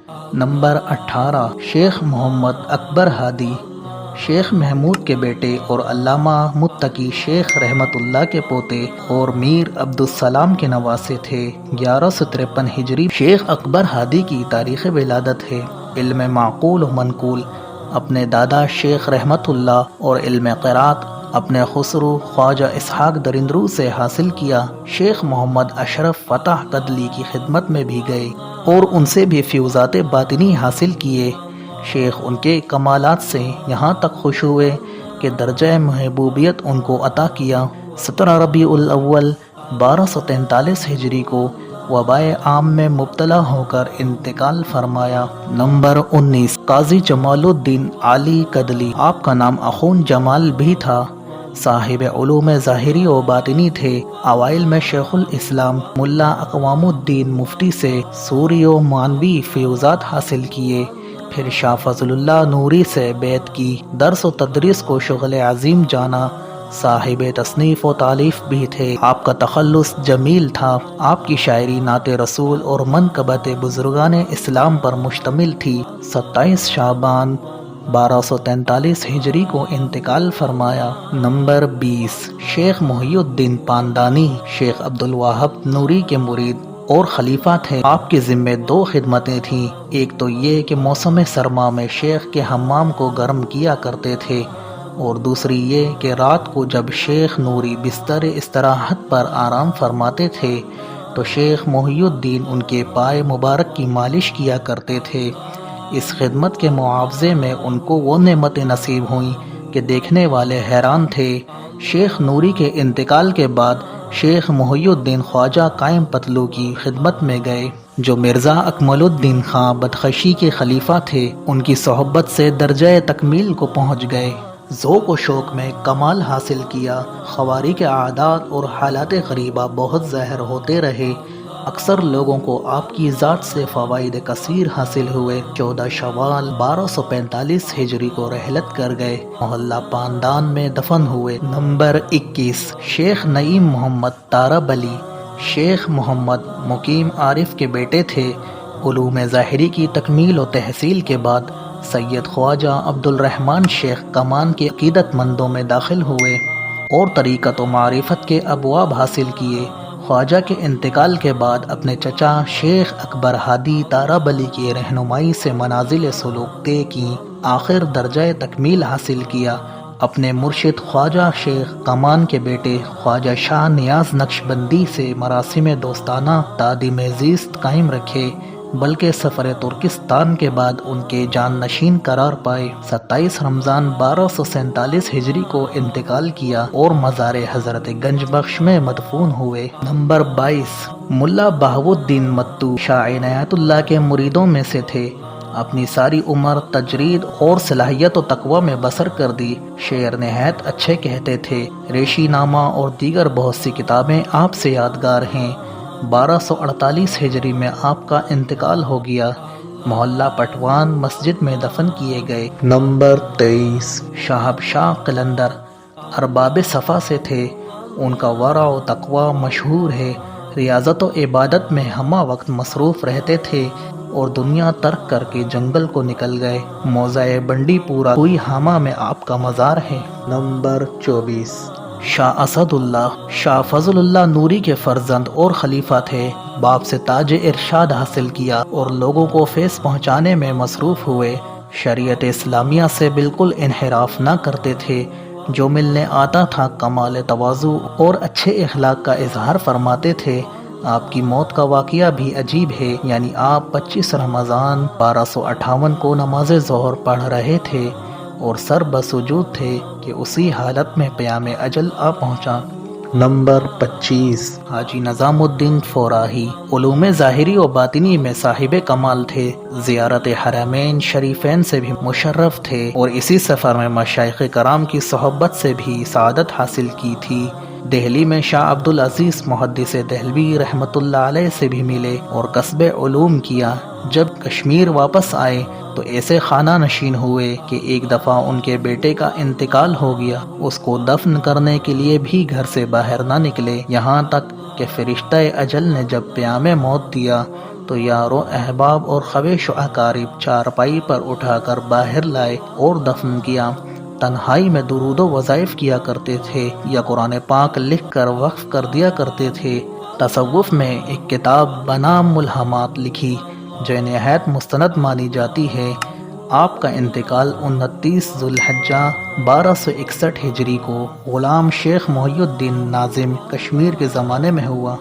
Number 18 شیخ محمد اکبر ہادی، شیخ محمود کے بیٹے اور علامہ متقی شیخ رحمت اللہ کے پوتے اور میر عبدالسلام کے نواسے تھے۔ 1153 ہجری شیخ اکبر ہادی کی تاریخ ولادت ہے۔ علم معقول و منقول اپنے دادا شیخ رحمت اللہ اور علم قرات اپنے خسرو خواجہ اسحاق درندرو سے حاصل کیا۔ شیخ محمد اشرف فتح قدلی کی خدمت میں بھی گئے اور ان سے بھی فیوزات باطنی حاصل کیے۔ شیخ ان کے کمالات سے یہاں تک خوش ہوئے کہ درجہ محبوبیت ان کو عطا کیا۔ 17 ربیع الاول 1243 ہجری کو وبائے عام میں مبتلا ہو کر انتقال فرمایا۔ نمبر 19 قاضی جمال الدین علی قدلی، آپ کا نام اخون جمال بھی تھا، صاحب علوم ظاہری و باطنی تھے۔ اوائل میں شیخ الاسلام ملا اقوام الدین مفتی سے سوری و معنوی فیوزات حاصل کیے، پھر شاہ فضل اللہ نوری سے بیعت کی، درس و تدریس کو شغل عظیم جانا، صاحب تصنیف و تالیف بھی تھے۔ آپ کا تخلص جمیل تھا، آپ کی شاعری نعت رسول اور منقبت بزرگان اسلام پر مشتمل تھی۔ 27 شعبان 1243 ہجری کو انتقال فرمایا۔ نمبر 20 شیخ محی الدین پاندانی، شیخ عبدالوہاب نوری کے مرید اور خلیفہ تھے۔ آپ کے ذمے 2 خدمتیں تھیں، ایک تو یہ کہ موسم سرما میں شیخ کے حمام کو گرم کیا کرتے تھے، اور دوسری یہ کہ رات کو جب شیخ نوری بستر استراحت پر آرام فرماتے تھے تو شیخ محی الدین ان کے پائے مبارک کی مالش کیا کرتے تھے۔ اس خدمت کے معاوضے میں ان کو وہ نعمتیں نصیب ہوئیں کہ دیکھنے والے حیران تھے۔ شیخ نوری کے انتقال کے بعد شیخ محی الدین خواجہ قائم پتلو کی خدمت میں گئے، جو مرزا اکمل الدین خاں بدخشی کے خلیفہ تھے۔ ان کی صحبت سے درجہ تکمیل کو پہنچ گئے، ذوق و شوق میں کمال حاصل کیا۔ خواری کے عادات اور حالات غریبہ بہت ظاہر ہوتے رہے، اکثر لوگوں کو آپ کی ذات سے فوائد کثیر حاصل ہوئے۔ 14 شوال 1245 ہجری کو رحلت کر گئے، محلہ پاندان میں دفن ہوئے۔ نمبر 21 شیخ نعیم محمد طارب علی، شیخ محمد مقیم عارف کے بیٹے تھے۔ علوم ظاہری کی تکمیل و تحصیل کے بعد سید خواجہ عبدالرحمن شیخ کمان کے عقیدت مندوں میں داخل ہوئے اور طریقت و معرفت کے ابواب حاصل کیے۔ خواجہ کے انتقال کے بعد اپنے چچا شیخ اکبر ہادی طارب علی کی رہنمائی سے منازل سلوک طے کی، آخر درجہ تکمیل حاصل کیا۔ اپنے مرشد خواجہ شیخ کمان کے بیٹے خواجہ شاہ نیاز نقشبندی سے مراسم دوستانہ تادیم زیست قائم رکھے، بلکہ سفر ترکستان کے بعد ان کے جانشین قرار پائے۔ 27 رمضان 1247 ہجری کو انتقال کیا اور مزار حضرت گنج بخش میں مدفون ہوئے۔ نمبر 22 ملا بہاؤ الدین متو، شاہ عنایت اللہ کے مریدوں میں سے تھے۔ اپنی ساری عمر تجرید اور صلاحیت و تقوی میں بسر کر دی، شعر نہایت اچھے کہتے تھے۔ ریشی نامہ اور دیگر بہت سی کتابیں آپ سے یادگار ہیں۔ 1248 ہجری میں آپ کا انتقال ہو گیا، محلہ پٹوان مسجد میں دفن کیے گئے۔ نمبر 23 شاہب شاہ قلندر، ارباب صفا سے تھے، ان کا ورع و تقوی مشہور ہے۔ ریاضت و عبادت میں ہمہ وقت مصروف رہتے تھے اور دنیا ترک کر کے جنگل کو نکل گئے۔ موضع بنڈی پورہ ہوئی ہامہ میں آپ کا مزار ہے۔ نمبر 24 شاہ اسد اللہ، شاہ فضل اللہ نوری کے فرزند اور خلیفہ تھے۔ باپ سے تاج ارشاد حاصل کیا اور لوگوں کو فیض پہنچانے میں مصروف ہوئے۔ شریعت اسلامیہ سے بالکل انحراف نہ کرتے تھے، جو ملنے آتا تھا کمال تواضع اور اچھے اخلاق کا اظہار فرماتے تھے۔ آپ کی موت کا واقعہ بھی عجیب ہے، یعنی آپ 25 رمضان 1258 کو نماز ظہر پڑھ رہے تھے اور سر بسجود تھے کہ اسی حالت میں پیام اجل آ پہنچا۔ نمبر 25 حاجی نظام الدین فوراہی، علوم ظاہری و باطنی میں صاحب کمال تھے، زیارت حرمین شریفین سے بھی مشرف تھے اور اسی سفر میں مشائخ کرام کی صحبت سے بھی سعادت حاصل کی تھی۔ دہلی میں شاہ عبدالعزیز محدث دہلوی رحمۃ اللہ علیہ سے بھی ملے اور کسب علوم کیا۔ جب کشمیر واپس آئے تو ایسے خانہ نشین ہوئے کہ ایک دفعہ ان کے بیٹے کا انتقال ہو گیا، اس کو دفن کرنے کے لیے بھی گھر سے باہر نہ نکلے، یہاں تک کہ فرشتہ اجل نے جب پیام موت دیا تو یاروں احباب اور خویش و اقارب چارپائی پر اٹھا کر باہر لائے اور دفن کیا۔ تنہائی میں درود و وظائف کیا کرتے تھے یا قرآن پاک لکھ کر وقف کر دیا کرتے تھے۔ تصوف میں ایک کتاب بنام ملہمات لکھی جو نہایت مستند مانی جاتی ہے۔ آپ کا انتقال 29 ذو الحجہ 1261 ہجری کو غلام شیخ محی الدین ناظم کشمیر کے زمانے میں ہوا۔